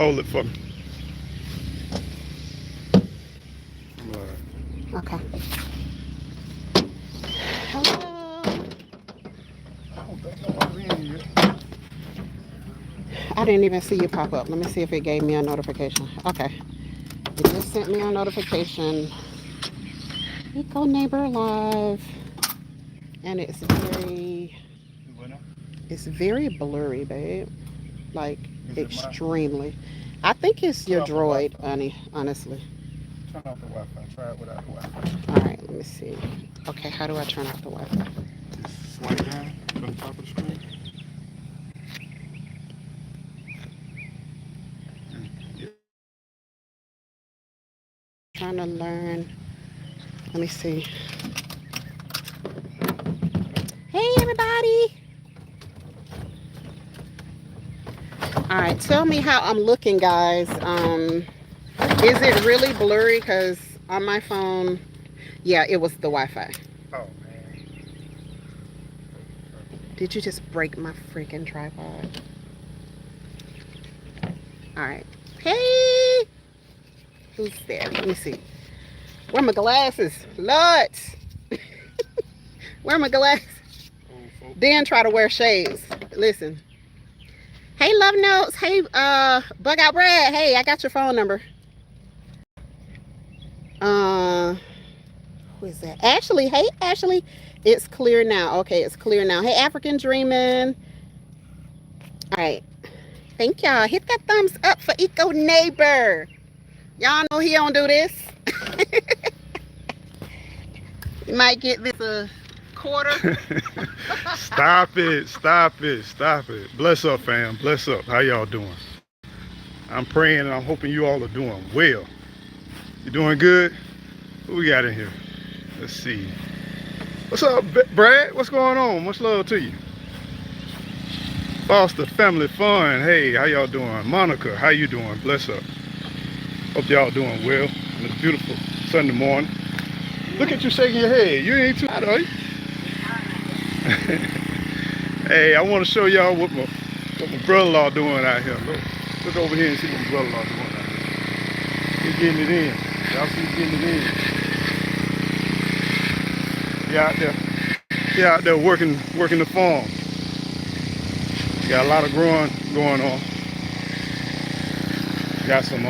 Hold it for me. Okay. Hello. I don't think nobody's in here. I didn't even see you pop up. Let me see if it gave me a notification. Okay. It just sent me a notification. Eco Neighbor Live. And it's very blurry, babe. Like Is it mine? extremely. I think it's Turn your off the droid, Wi-Fi. honey, honestly. Turn off the Wi-Fi. Try it without the Wi-Fi. All right, let me see. Okay, how do I turn off the Wi-Fi? Just swipe down from the top of the screen. Yeah. Trying to learn. Let me see. Hey, everybody. All right, tell me how I'm looking, guys. Is it really blurry? Because on my phone, yeah, it was the Wi-Fi. Oh man. Did you just break my freaking tripod? All right. Hey, who's there? Let me see. Where are my glasses? Lord. Where are my glasses? Old folk. Then try to wear shades. Listen. Hey, Love Notes. Hey, Bug Out Brad. Hey, I got your phone number. Uh, who is that? Ashley. Hey, Ashley. It's clear now. Okay, it's clear now. Hey, African Dreamin'. All right. Thank y'all. Hit that thumbs up for Eco Neighbor. Y'all know he don't do this. You might get this a quarter. Stop it. Stop it. Stop it. Bless up, fam. Bless up. How y'all doing? I'm praying and I'm hoping you all are doing well. You doing good? Who we got in here? Let's see. What's up, Brad? What's going on? Much love to you. Foster Family Fun. Hey, how y'all doing? Monica, how you doing? Bless up. Hope y'all doing well on this beautiful Sunday morning. Look at you shaking your head. You ain't too hot, are you? Hey, I want to show y'all what my brother-in-law doing out here. Look over here and see what my brother-in-law doing out here. He's getting it in. Y'all see he's getting it in. He out there working the farm. Got a lot of growing going on. Got some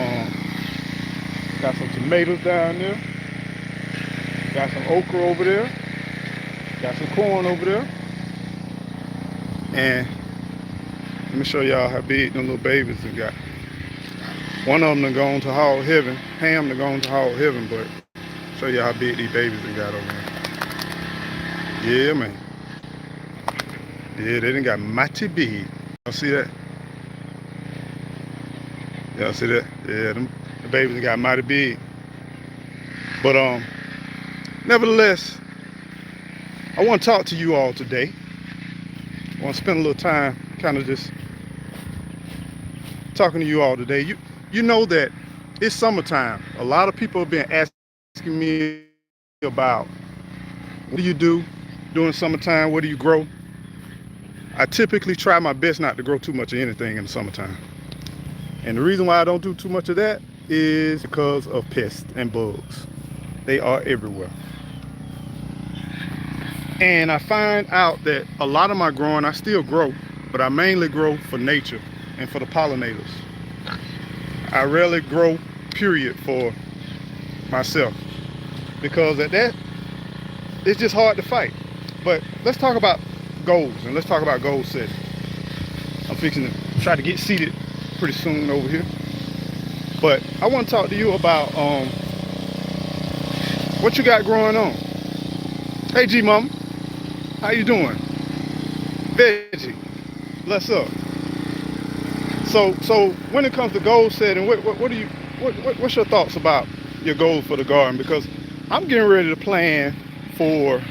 tomatoes down there. Got some okra over there. Got some corn over there. And let me show y'all how big them little babies have got. One of them done gone to hog heaven. Ham done gone to hog heaven, but show you how big these babies have got over there. Yeah, man. Yeah, they done got mighty big. Y'all see that? Y'all see that? Yeah, the babies got mighty big. But nevertheless, I want to talk to you all today. I want to spend a little time kind of just talking to you all today. You know that it's summertime. A lot of people have been asking me about what do you do during summertime? What do you grow? I typically try my best not to grow too much of anything in the summertime. And the reason why I don't do too much of that is because of pests and bugs. They are everywhere. And I find out that a lot of my growing, I still grow, but I mainly grow for nature and for the pollinators. I rarely grow, period, for myself. Because at that, it's just hard to fight. But let's talk about goals, and let's talk about goal setting. I'm fixing to try to get seated pretty soon over here. But I want to talk to you about what you got growing on. Hey, G Mama, how you doing? Veggie, bless up. So when it comes to goal setting, what's your thoughts about your goals for the garden? Because I'm getting ready to plan for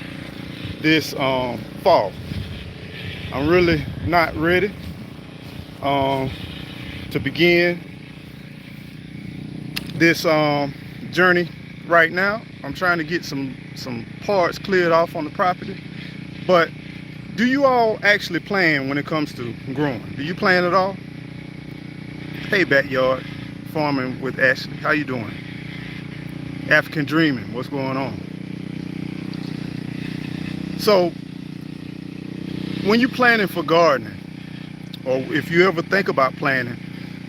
this fall. I'm really not ready to begin this journey right now. I'm trying to get some parts cleared off on the property. But do you all actually plan when it comes to growing? Do you plan at all? Hey, Backyard Farming with Ashley. How you doing? African Dreaming. What's going on? So, when you're planning for gardening, or if you ever think about planning,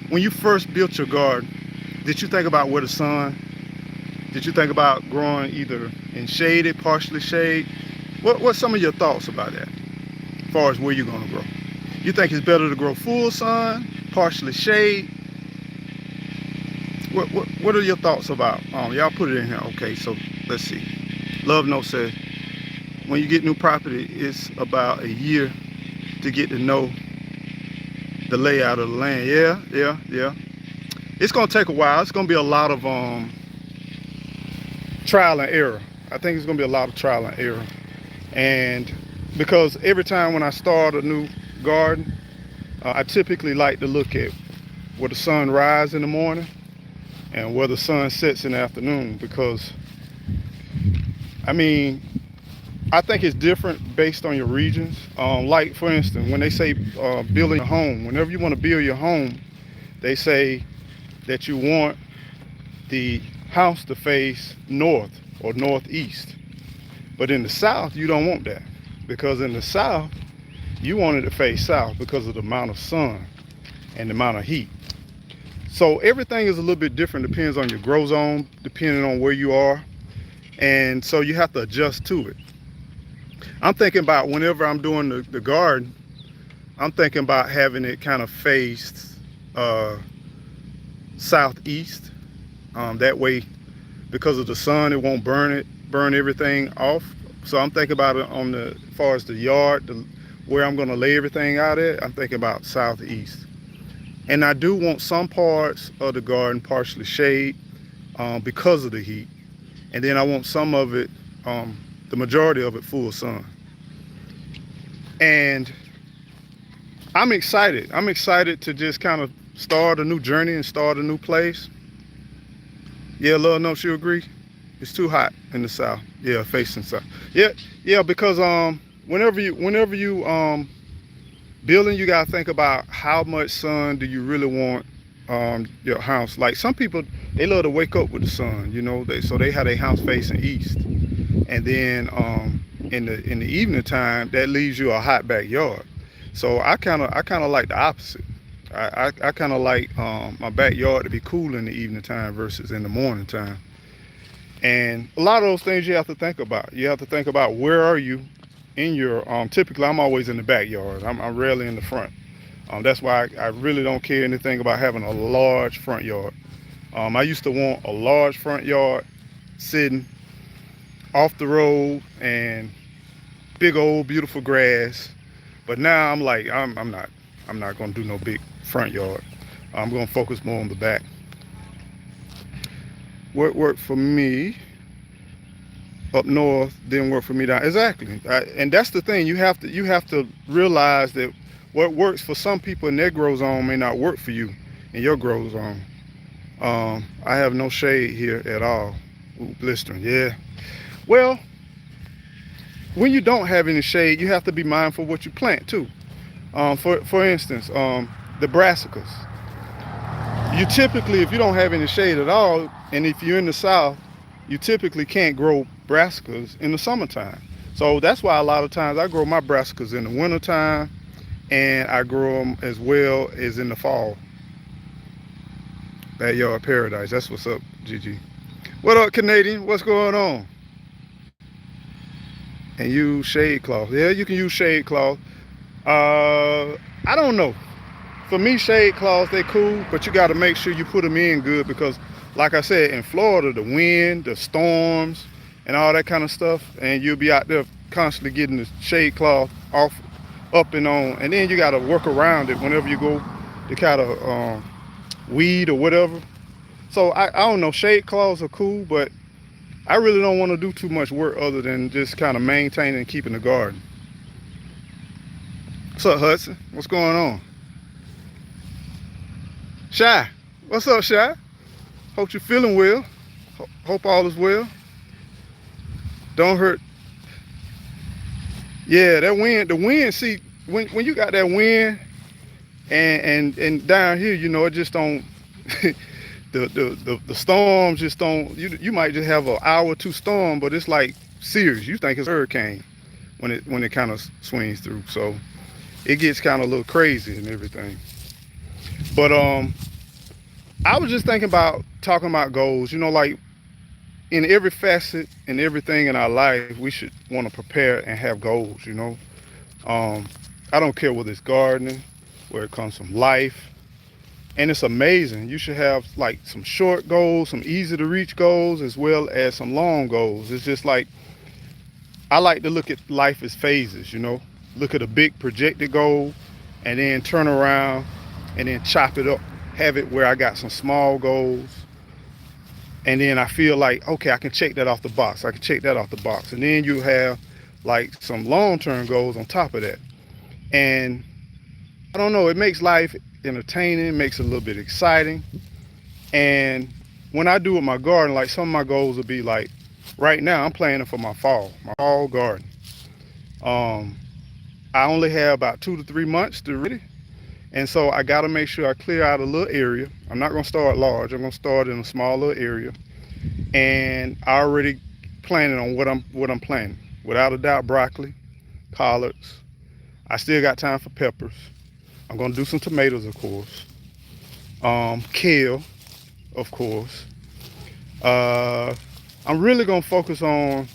when you first built your garden, did you think about where the sun? Did you think about growing either in shaded, partially shade? What's some of your thoughts about that, as far as where you're gonna grow? You think it's better to grow full sun, partially shade? What are your thoughts about? Y'all put it in here. Okay, so let's see. Love No says, when you get new property, it's about a year to get to know the layout of the land. Yeah. It's gonna take a while. It's gonna be a lot of trial and error. I think it's gonna be a lot of trial and error. And because every time when I start a new garden, I typically like to look at where the sun rises in the morning and where the sun sets in the afternoon, because I mean, I think it's different based on your regions. Like for instance, when they say building a home, whenever you want to build your home, they say that you want the house to face north or northeast. But in the south, you don't want that, because in the south, you want it to face south because of the amount of sun and the amount of heat. So everything is a little bit different, depends on your grow zone, depending on where you are. And so you have to adjust to it. I'm thinking about whenever I'm doing the garden, I'm thinking about having it kind of faced southeast. That way, because of the sun, it won't burn everything off. So I'm thinking about it on the, as far as the yard, where I'm gonna lay everything out at, I'm thinking about southeast. And I do want some parts of the garden partially shade because of the heat. And then I want some of it, the majority of it, full sun. And I'm excited. I'm excited to just kind of start a new journey and start a new place. Yeah, Love No, she agree. It's too hot in the south. Yeah, facing south. Yeah, because whenever you building, you gotta think about how much sun do you really want your house. Like some people, they love to wake up with the sun, you know. So they have their house facing east, and then in the evening time, that leaves you a hot backyard. So I kind of like the opposite. I kind of like my backyard to be cool in the evening time versus in the morning time. And a lot of those things you have to think about. You have to think about where are you in your, typically I'm always in the backyard. I'm rarely in the front. That's why I really don't care anything about having a large front yard. I used to want a large front yard sitting off the road and big old beautiful grass. But now I'm like, I'm not gonna do no big front yard. I'm gonna focus more on the back. What worked for me up north didn't work for me down. Exactly. And that's the thing. You have to realize that what works for some people in their grow zone may not work for you in your grow zone. I have no shade here at all. Ooh, blistering. Yeah. Well, when you don't have any shade, you have to be mindful of what you plant too. For instance, the brassicas. You typically, if you don't have any shade at all, and if you're in the south, you typically can't grow brassicas in the summertime. So that's why a lot of times I grow my brassicas in the wintertime, and I grow them as well as in the fall. Backyard paradise. That's what's up, Gigi. What up, Canadian? What's going on? And use shade cloth. Yeah, you can use shade cloth. I don't know. For me, shade cloths, they cool, but you got to make sure you put them in good, because like I said, in Florida, the wind, the storms, and all that kind of stuff, and you'll be out there constantly getting the shade cloth off, up and on, and then you got to work around it whenever you go to kind of weed or whatever. So I don't know, shade cloths are cool, but I really don't want to do too much work other than just kind of maintaining and keeping the garden. What's up, Hudson? What's going on? Shy, what's up, Shy? Hope you're feeling well. Hope all is well. Don't hurt. Yeah, that wind, the wind, see, when you got that wind, And down here, you know, it just don't. The storms just don't. You might just have an hour or two storm, but it's like serious. You think it's a hurricane when it kind of swings through. So it gets kind of a little crazy and everything. But I was just thinking about talking about goals. You know, like in every facet and everything in our life, we should want to prepare and have goals. You know, um, I don't care whether it's gardening, where it comes from life, and it's amazing. You should have like some short goals, some easy to reach goals, as well as some long goals. It's just like I like to look at life as phases. You know, look at a big projected goal, and then turn around and then chop it up, have it where I got some small goals, and then I feel like, okay, I can check that off the box. I can check that off the box. And then you have like some long-term goals on top of that. And I don't know, it makes life entertaining, makes it a little bit exciting. And when I do with my garden, like some of my goals will be like, right now I'm planning for my fall garden. Um, I only have about 2 to 3 months to ready. And so I gotta make sure I clear out a little area. I'm not gonna start large, I'm gonna start in a small little area. And I already planning on what I'm planting. Without a doubt, broccoli, collards. I still got time for peppers. I'm gonna do some tomatoes, of course. Kale, of course. Uh, I'm really gonna focus on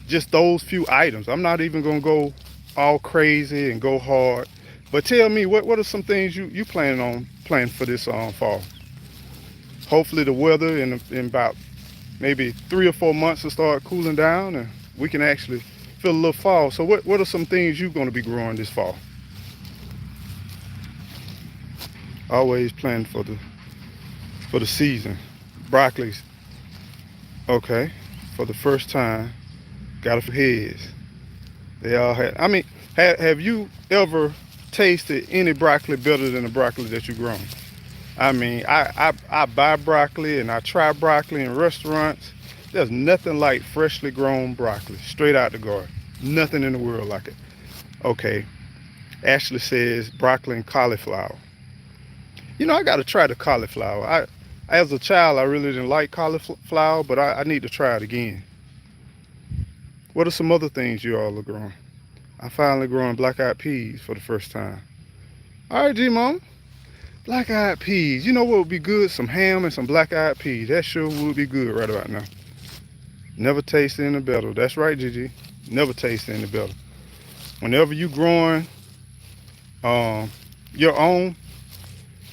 just those few items. I'm not even gonna go all crazy and go hard. But tell me, what are some things you planning for this fall? Hopefully the weather in about maybe 3 or 4 months will start cooling down and we can actually feel a little fall. So what are some things you're going to be growing this fall? Always planning for the season. Broccoli's okay. For the first time, got a few heads. They all had. I mean, have you ever tasted any broccoli better than the broccoli that you grown? I mean, I buy broccoli and I try broccoli in restaurants. There's nothing like freshly grown broccoli, straight out the garden. Nothing in the world like it. Okay, Ashley says broccoli and cauliflower. You know, I got to try the cauliflower. As a child, I really didn't like cauliflower, but I need to try it again. What are some other things you all are growing? I finally growing black-eyed peas for the first time. All right, G-Mom. Black-eyed peas. You know what would be good? Some ham and some black-eyed peas. That sure would be good right about now. Never tasted any better. That's right, Gigi. Never tasted any better. Whenever you growing um, your own,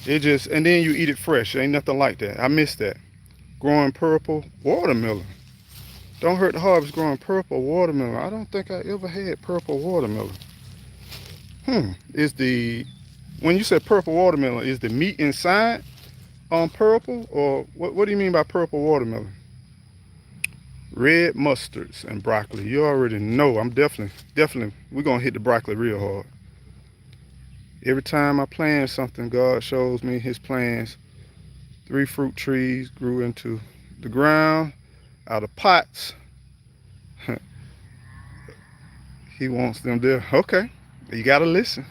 it just, and then you eat it fresh. Ain't nothing like that. I miss that. Growing purple watermelon. Don't hurt the harvest growing purple watermelon. I don't think I ever had purple watermelon. Is the, when you said purple watermelon, is the meat inside on purple, or what do you mean by purple watermelon? Red mustards and broccoli. You already know. I'm definitely, we're gonna hit the broccoli real hard. Every time I plant something, God shows me his plans. 3 fruit trees grew into the ground out of pots. He wants them there. Okay, you gotta listen.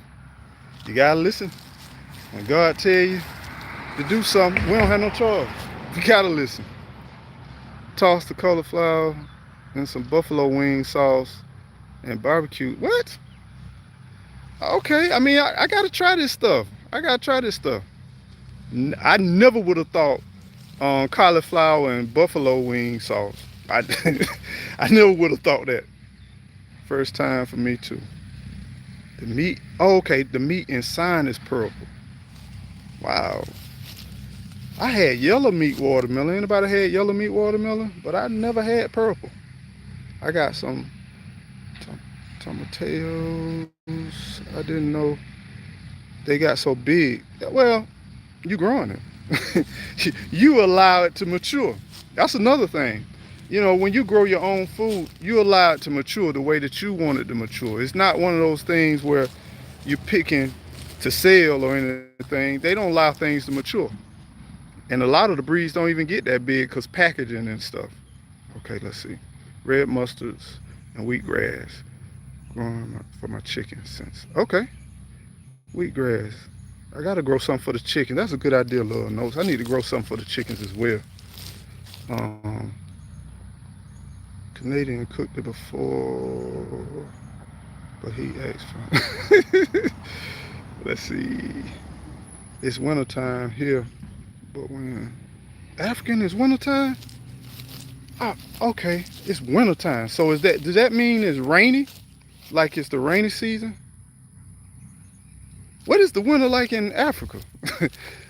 You gotta listen. When God tell you to do something, we don't have no choice. You gotta listen. Toss the cauliflower and some buffalo wing sauce and barbecue. What? Okay, I mean, I gotta try this stuff. I gotta try this stuff. I never would have thought cauliflower and buffalo wing sauce. I, I never would have thought that. First time for me too. The meat, oh, okay, the meat inside is purple. Wow. I had yellow meat watermelon. Anybody had yellow meat watermelon? But I never had purple. I got some tomatoes. I didn't know they got so big. Well, you growing it. You allow it to mature. That's another thing. You know, when you grow your own food, you allow it to mature the way that you want it to mature. It's not one of those things where you're picking to sell or anything. They don't allow things to mature. And a lot of the breeds don't even get that big because packaging and stuff. Okay, let's see. Red mustards and wheatgrass growing for my chicken since. Okay, wheatgrass. I gotta grow something for the chickens. That's a good idea, Lord knows. I need to grow something for the chickens as well. Um, Canadian cooked it before, but he asked for. Let's see. It's wintertime here, but when African is wintertime? Oh, okay. It's wintertime. So does that mean it's rainy? Like it's the rainy season? What is the winter like in Africa?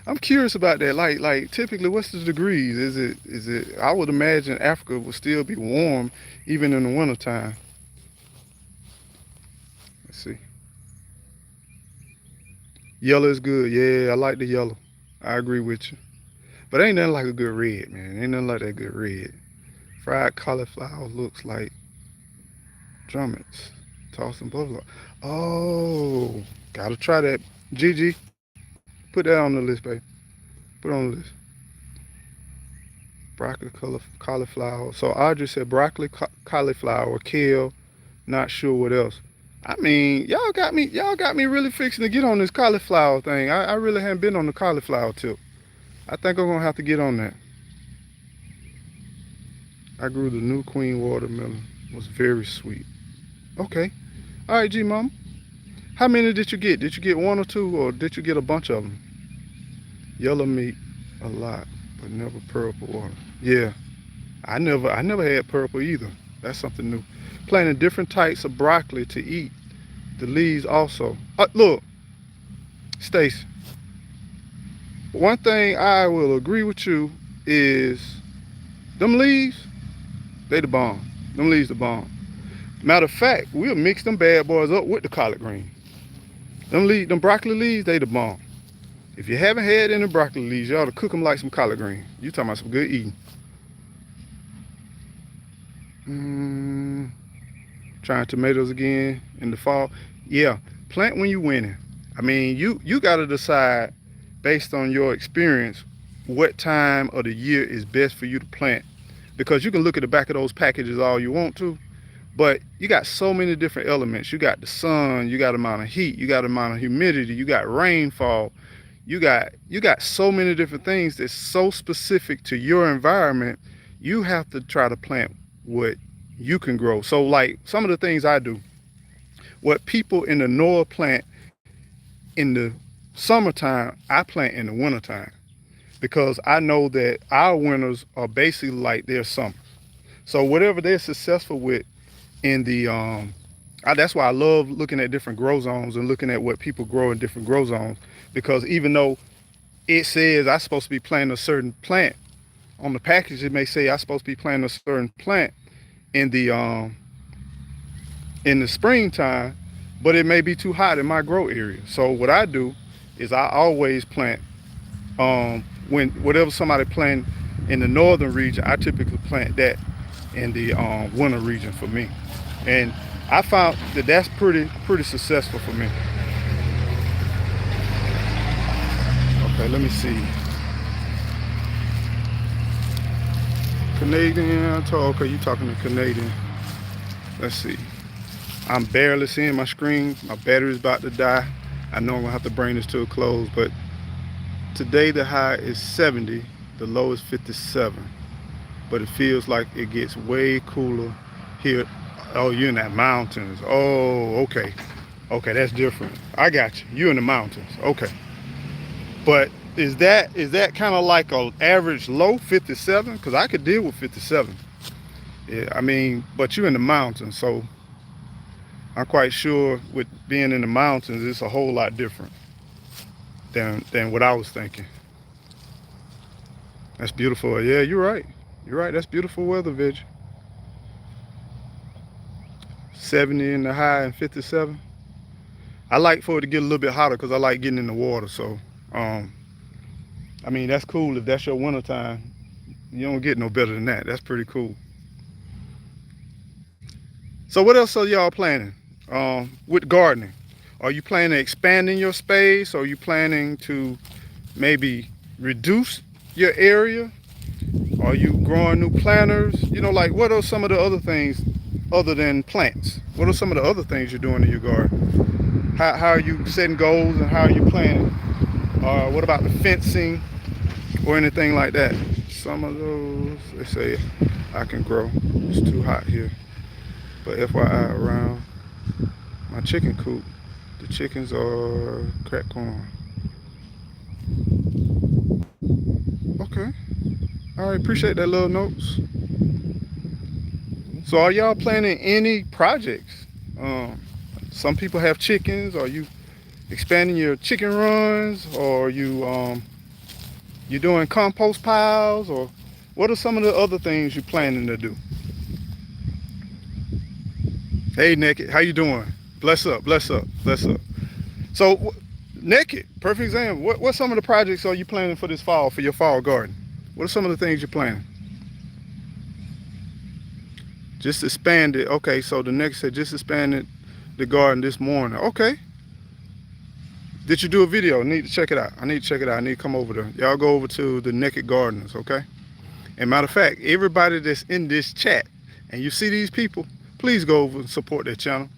I'm curious about that. Like typically what's the degrees? Is it I would imagine Africa would still be warm even in the wintertime. Let's see. Yellow is good. Yeah, I like the yellow. I agree with you. But ain't nothing like a good red, man. Ain't nothing like that good red. Fried cauliflower looks like drummets. Toss some buffalo. Oh, gotta try that. Gigi, put that on the list, babe. Put it on the list. Broccoli, cauliflower. So Audrey said broccoli, cauliflower, kale. Not sure what else. I mean, y'all got me really fixing to get on this cauliflower thing. I really haven't been on the cauliflower tip. I think I'm gonna have to get on that. I grew the new queen watermelon. It was very sweet. Okay. All right, G Mama. How many did you get? Did you get one or two, or did you get a bunch of them? Yellow meat, a lot, but never purple water. Yeah, I never had purple either. That's something new. Planting different types of broccoli to eat. The leaves also. Look, Stace. One thing I will agree with you is them leaves. They the bomb. Them leaves the bomb. Matter of fact, we'll mix them bad boys up with the collard green. Them broccoli leaves, they the bomb. If you haven't had any broccoli leaves, you ought to cook them like some collard green. You talking about some good eating. Trying tomatoes again in the fall. Yeah, plant when you're winning. I mean, you got to decide based on your experience what time of the year is best for you to plant. Because you can look at the back of those packages all you want to, but you got so many different elements. You got the sun, you got the amount of heat, you got the amount of humidity, you got rainfall. You got so many different things that's so specific to your environment. You have to try to plant what you can grow. So like some of the things I do, what people in the north plant in the summertime, I plant in the wintertime, because I know that our winters are basically like their summers. So whatever they're successful with in the that's why I love looking at different grow zones and looking at what people grow in different grow zones, because even though it says I'm supposed to be planting a certain plant on the package, it may say I'm supposed to be planting a certain plant in the springtime, but it may be too hot in my grow area. So what I do is I always plant when whatever somebody plant in the northern region, I typically plant that in the winter region for me, and I found that that's pretty successful for me. Okay, let me see. Canadian, okay, you talking to Canadian. Let's see. I'm barely seeing my screen. My battery's about to die. I know I'm gonna have to bring this to a close, but today the high is 70, the low is 57. But it feels like it gets way cooler here. Oh, you're in that mountains. Oh, okay. Okay, that's different. I got you. You're in the mountains. Okay. But is that kind of like an average low, 57? Because I could deal with 57. Yeah, I mean, but you're in the mountains, so I'm quite sure with being in the mountains, it's a whole lot different than what I was thinking. That's beautiful. Yeah, you're right. You're right. That's beautiful weather, Veg. 70 in the high and 57. I like for it to get a little bit hotter because I like getting in the water. So, I mean, that's cool if that's your winter time. You don't get no better than that. That's pretty cool. So what else are y'all planning with gardening? Are you planning to expanding your space? Are you planning to maybe reduce your area? Are you growing new planters? You know, like what are some of the other things other than plants? What are some of the other things you're doing in your garden? How are you setting goals and how are you planning? What about the fencing or anything like that? Some of those, they say I can grow. It's too hot here. But FYI, around my chicken coop, the chickens are crack corn. Okay. All right, appreciate that little notes. So are y'all planning any projects? Um, some people have chickens. Are you expanding your chicken runs, or you doing compost piles, or what are some of the other things you're planning to do? Hey, Naked, how you doing? Bless up, bless up, bless up. So, Naked, perfect example. What some of the projects are you planning for this fall, for your fall garden? What are some of the things you're planning? Just expand it. Okay, so the next said just expanded the garden this morning. Okay. Did you do a video? I need to check it out. I need to check it out. I need to come over there. Y'all go over to the Naked Gardeners, okay? And matter of fact, everybody that's in this chat and you see these people, please go over and support their channel.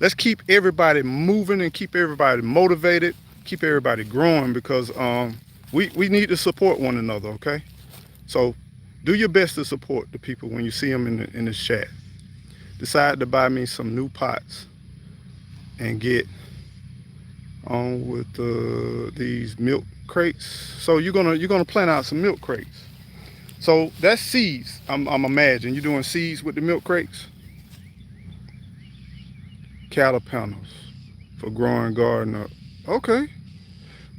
Let's keep everybody moving and keep everybody motivated, keep everybody growing, because we need to support one another, okay? So do your best to support the people when you see them in this chat. Decide to buy me some new pots and get on with these milk crates. So you're gonna plant out some milk crates. So that's seeds. I'm imagining you're doing seeds with the milk crates. Cattle panels for growing garden. Okay.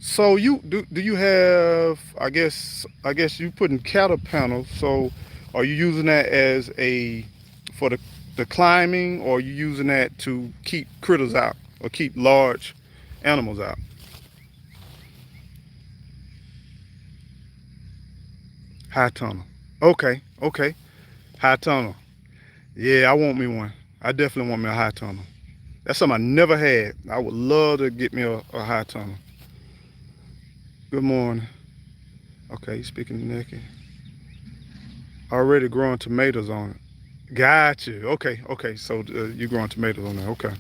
So do you have, I guess you putting cattle panels. So are you using that as for the climbing, or are you using that to keep critters out or keep large animals out? High tunnel. Okay. High tunnel. Yeah, I want me one. I definitely want me a high tunnel. That's something I never had. I would love to get me a high tunnel. Good morning. Okay, speaking naked. Already growing tomatoes on it. Got you. Okay. So you're growing tomatoes on there. Okay.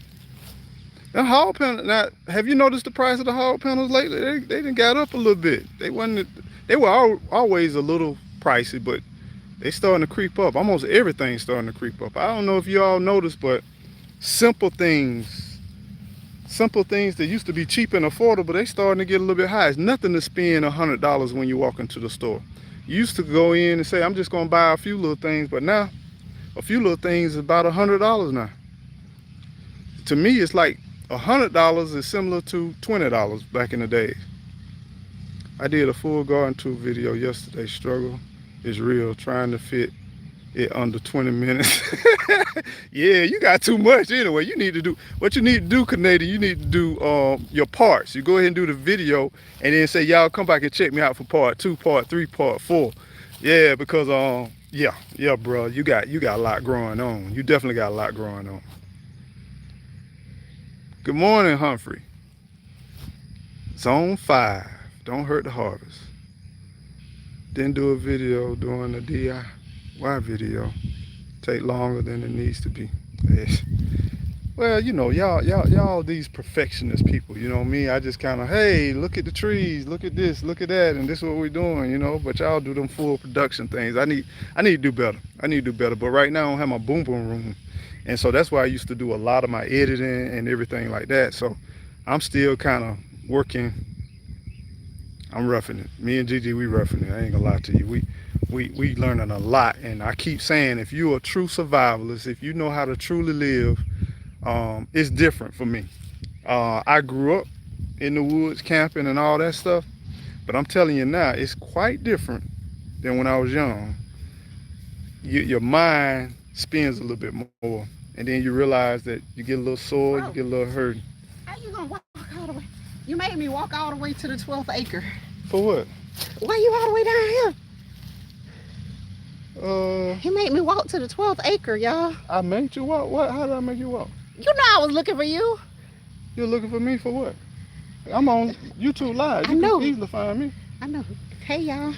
Now, hog panels. Now, have you noticed the price of the hog panels lately? They done got up a little bit. They were always a little pricey, but they starting to creep up. Almost everything's starting to creep up. I don't know if you all noticed, but simple things that used to be cheap and affordable, they starting to get a little bit high. It's nothing to spend $100 when you walk into the store. You used to go in and say, I'm just gonna buy a few little things, but now a few little things is about $100 now. To me, it's like $100 is similar to $20 back in the day. I did a full garden tour video yesterday. Struggle is real, trying to fit it under 20 minutes. Yeah, you got too much anyway. You need to do what you need to do, Canadian. You need to do your parts. You go ahead and do the video and then say, y'all come back and check me out for part 2, part 3, part 4. Yeah, because yeah, bro, you got a lot growing on. You definitely got a lot growing on. Good morning, Humphrey. Zone 5. Don't hurt the harvest. Didn't do a video doing the DIY video. Take longer than it needs to be. Well, you know, y'all these perfectionist people, you know me. I just kind of, hey, look at the trees, look at this, look at that, and this is what we're doing, you know. But y'all do them full production things. I need to do better. But right now I don't have my boom room, and so that's why I used to do a lot of my editing and everything like that. So I'm still kind of working. I'm roughing it. Me and Gigi, we roughing it. I ain't gonna lie to you. We learning a lot, and I keep saying, if you're a true survivalist, if you know how to truly live, it's different for me. I grew up in the woods camping and all that stuff, but I'm telling you now, it's quite different than when I was young. Your mind spins a little bit more, and then you realize that you get a little sore, you get a little hurt. How you gonna walk all the way? You made me walk all the way to the 12th acre. For what? Why you all the way down here? He made me walk to the 12th acre, y'all. I made you walk? What? How did I make you walk? You know I was looking for you. You're looking for me for what? I'm on YouTube Live. You can easily find me. I know. Hey, y'all.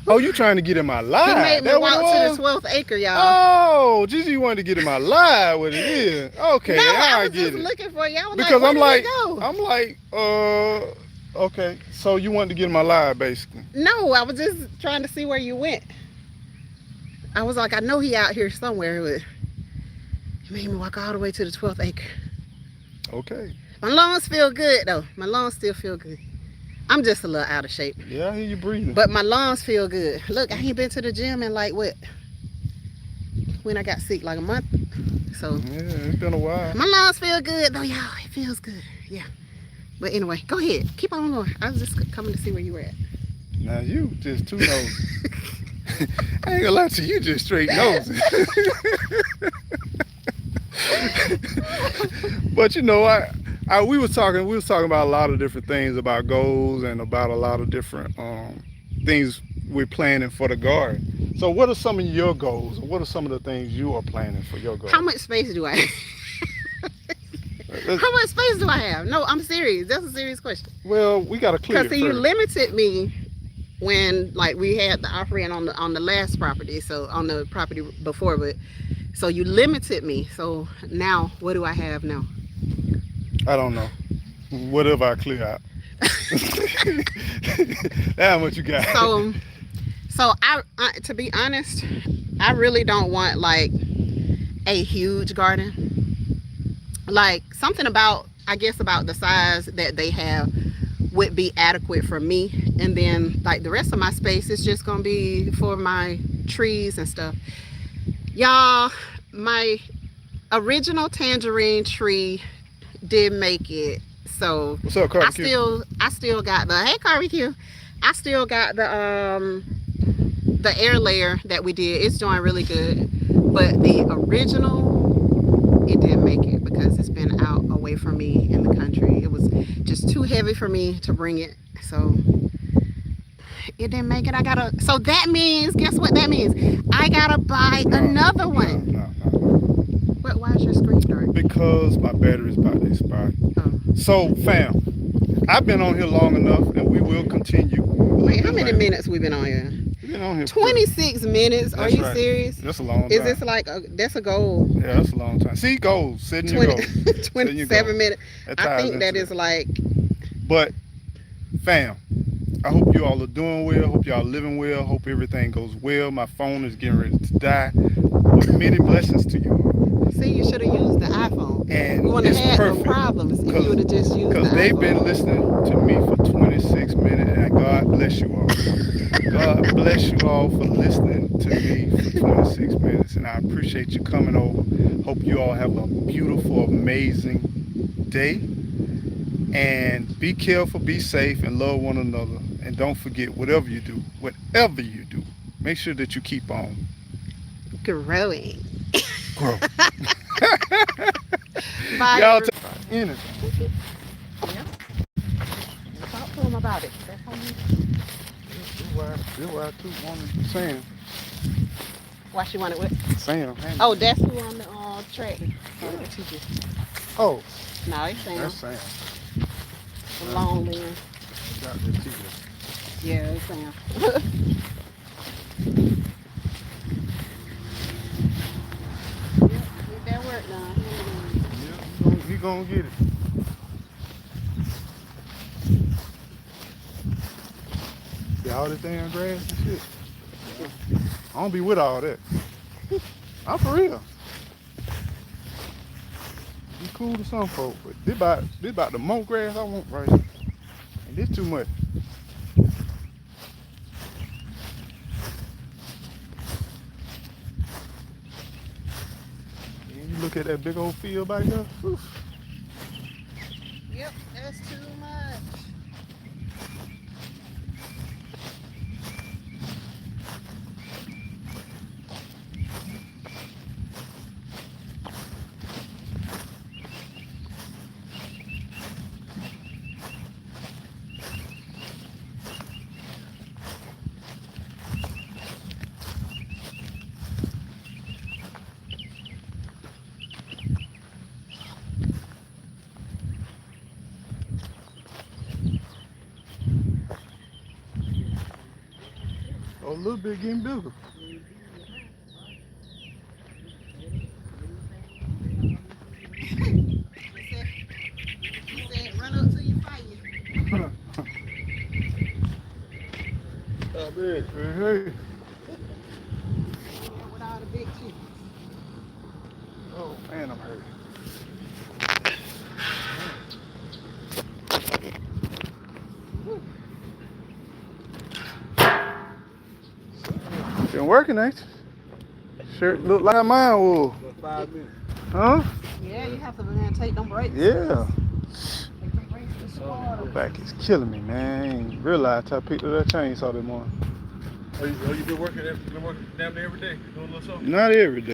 Oh, you trying to get in my live? He made me walk to the 12th acre, y'all. Oh, Gigi wanted to get in my live with it is. Okay, no, I was get just it. looking for you. I was because like, I'm like, Okay, so you wanted to get in my live, basically. No, I was just trying to see where you went. I was like, I know he out here somewhere, but he made me walk all the way to the 12th acre. Okay. My lungs feel good though. My lungs still feel good. I'm just a little out of shape. Yeah, I hear you breathing. But my lungs feel good. Look, I ain't been to the gym in like what? When I got sick, like a month. So yeah, it's been a while. my lungs feel good though, y'all. It feels good. Yeah. But anyway, go ahead. Keep on going. I was just coming to see where you were at. Now you just too nosy. I ain't gonna lie to you, you just straight nosy. But you know, we was talking about a lot of different things about goals and about a lot of different things we're planning for the garden. So what are some of your goals? What are some of the things you are planning for your garden? How much space do I have? How much space do I have? No, I'm serious. That's a serious question. Well, we gotta clear it Because you first. limited me when like we had the offering on the last property, so on the property before, but so you limited me. So now what do I have now? I don't know. Whatever I clear out. That's how much you got. So I to be honest, I really don't want like a huge garden. Like something about, I guess, about the size that they have would be adequate for me, and then like the rest of my space is just gonna be for my trees and stuff. Y'all, my original tangerine tree did make it. So what's up, Barbecue? I still got the, hey Barbecue, I still got the air layer that we did. It's doing really good, but the original, it didn't make it because it's been out away from me in the country. It was just too heavy for me to bring it, so it didn't make it. So that means, guess what that means? I gotta buy another one. No. But why is your screen dark? Because my battery's about to expire. Oh. So, fam, I've been on here long enough, and we will continue. Wait, how many minutes we been on here? We've been on here 26 minutes. Are you serious? That's a long time. Is this like that's a goal? Yeah, that's a long time. See, goals. Setting your goals. 27 minutes. I think that is like. But, fam, I hope you all are doing well. Hope y'all living well. Hope everything goes well. My phone is getting ready to die. But many blessings to you all. See, you should have used the iPhone. And we wouldn't have had no problems if you would have just used the iPhone. Because they've been listening to me for 26 minutes, and God bless you all. God bless you all for listening to me for 26 minutes, and I appreciate you coming over. Hope you all have a beautiful, amazing day. And be careful, be safe, and love one another. And don't forget, whatever you do, make sure that you keep on growing. Grow. Bye. Y'all anything. Yeah. Talk to him about it. That's how you. This why I too wanted Sam. Why she wanted what? Sam. Oh, that's who on the track. Oh. No, it's Sam. That's Sam. The long man. Got the teacher. Yeah, it's Sam. That work done. Yeah, he gonna get it. See all this damn grass and shit. I don't be with all that. I'm for real. Be cool to some folks, but this about the most grass I want right here. And this too much. And you look at that big old field back there. Oof. Yep, that's too much. A little bit getting bigger. He said, run up till you fight you. Oh, man. Hey. With all the big chickens. Oh man, I'm hurt. Been working, ain't you? Shirt look like mine was. About 5 minutes. Huh? Yeah, you have to take them breaks. Yeah. Take them breaks with some My water. back is killing me, man. I ain't realized I picked up that chainsaw this morning. Oh, you been working damn near every day? Doing a little something? Not every day.